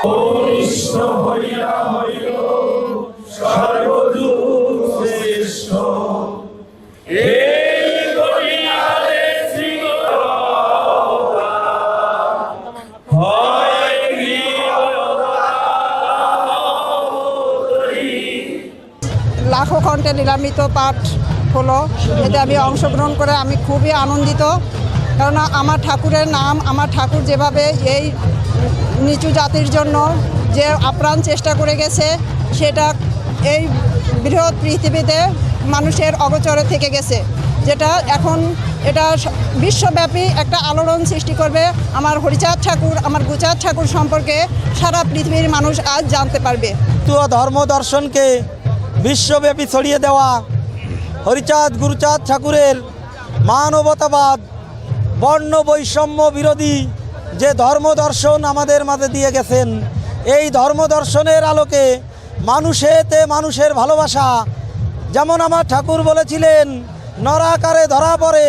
কনিষ্ঠ হইয়া হইল সর্বদূর শ্রেষ্ঠ। এই গরিয়ারে শৃঙ্খলতা হয় লাখো কণ্ঠে লীলামৃত পাঠ হলো, এতে আমি অংশগ্রহণ করে আমি খুবই আনন্দিত। কেননা আমার ঠাকুরের নাম, আমার ঠাকুর যেভাবে এই নিচু জাতির জন্য যে আপ্রাণ চেষ্টা করে গেছে, সেটা এই বৃহৎ পৃথিবীতে মানুষের অগোচরে থেকে গেছে, যেটা এখন এটা বিশ্বব্যাপী একটা আলোড়ন সৃষ্টি করবে। আমার হরিচাঁদ ঠাকুর, আমার গুচাঁদ ঠাকুর সম্পর্কে সারা পৃথিবীর মানুষ আজ জানতে পারবে। ধর্ম দর্শনকে বিশ্বব্যাপী ছড়িয়ে দেওয়া হরিচাঁদ গুরুচাঁদ ঠাকুরের মানবতাবাদ, বর্ণ বৈষম্য বিরোধী যে ধর্ম দর্শন আমাদের মাঝে দিয়ে গেছেন, এই ধর্ম দর্শনের আলোকে মানুষেতে মানুষের ভালোবাসা, যেমন আমার ঠাকুর বলেছিলেন, নরাকারে ধরা পড়ে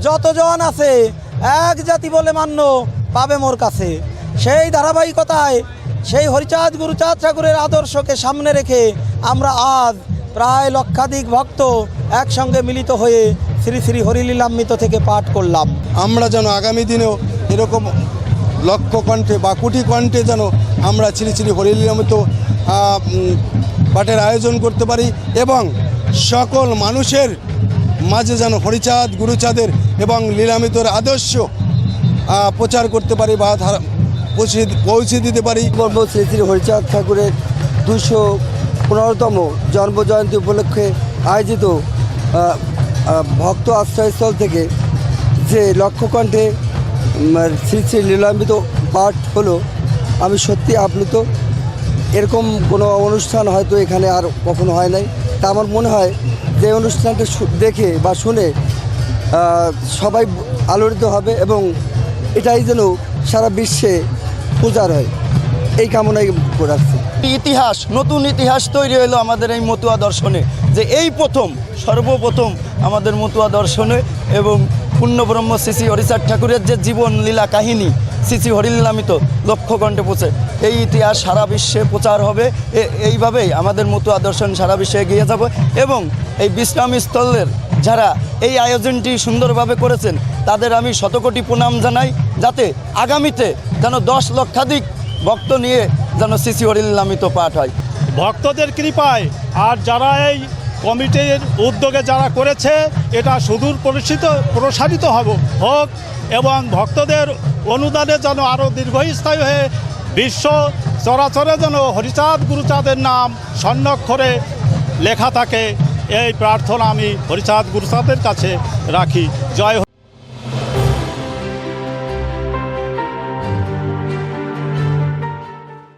যতজন আছে এক জাতি বলে মান্য পাবে মোর কাছে। সেই ধারাবাহিকতায় সেই হরিচাঁদ গুরুচাঁদ ঠাকুরের আদর্শকে সামনে রেখে আমরা আজ প্রায় লক্ষাধিক ভক্ত একসঙ্গে মিলিত হয়ে শ্রী শ্রী হরিলীলামৃত থেকে পাঠ করলাম। আমরা যেন আগামী দিনেও এরকম লক্ষ কণ্ঠে বা কোটি কণ্ঠে যেন আমরা শ্রী শ্রী হরিলীলামৃত পাঠের আয়োজন করতে পারি এবং সকল মানুষের মাঝে যেন হরিচাঁদ গুরুচাঁদের এবং লীলামৃতর আদর্শ প্রচার করতে পারি বা পৌঁছে দিতে পারি। শ্রী শ্রী হরিচাঁদ ঠাকুরের 215তম জন্মজয়ন্তী উপলক্ষে আয়োজিত ভক্ত আশ্রয়স্থল থেকে যে লক্ষকণ্ঠে শ্রী শ্রী লীলামৃত পাঠ হলো, আমি সত্যি আপ্লুত। এরকম কোনো অনুষ্ঠান হয়তো এখানে আর কখনো হয় নাই। তা আমার মনে হয় যে অনুষ্ঠানটা দেখে বা শুনে সবাই আলোড়িত হবে এবং এটাই যেন সারা বিশ্বে প্রচার হয়, এই কামনাই রাখছি। ইতিহাস, নতুন ইতিহাস তৈরি হলো আমাদের এই মতুয়া দর্শনে, যে এই সর্বপ্রথম আমাদের মতুয়া দর্শনে এবং পূর্ণব্রহ্ম শ্রী শ্রী হরিচাঁদ ঠাকুরের যে জীবন লীলা কাহিনী শ্রী শ্রী হরিলীলামৃত লক্ষকণ্ঠে পৌঁছে, এই ইতিহাস সারা বিশ্বে প্রচার হবে। এইভাবেই আমাদের মতুয়া দর্শন সারা বিশ্বে এগিয়ে যাবে এবং এই বিশ্রামস্থলের যারা এই আয়োজনটি সুন্দরভাবে করেছেন তাদের আমি শতকোটি প্রণাম জানাই, যাতে আগামীতে যেন 10 লক্ষাধিক ভক্ত নিয়ে যেন শ্রী শ্রী হরিলীলামৃত পাঠ হয়। ভক্তদের কৃপায় আর যারা এই কমিটির উদ্যোগে যারা করেছে, এটা সুদূর প্রসারিত হোক এবং ভক্তদের অনুদানে যেন আরও দীর্ঘস্থায়ী হয়ে বিশ্ব চরাচরে যেন হরিচাঁদ গুরুচাঁদের নাম স্বর্ণাক্ষরে লেখা থাকে, এই প্রার্থনা আমি হরিচাঁদ গুরুচাঁদের কাছে রাখি। জয়।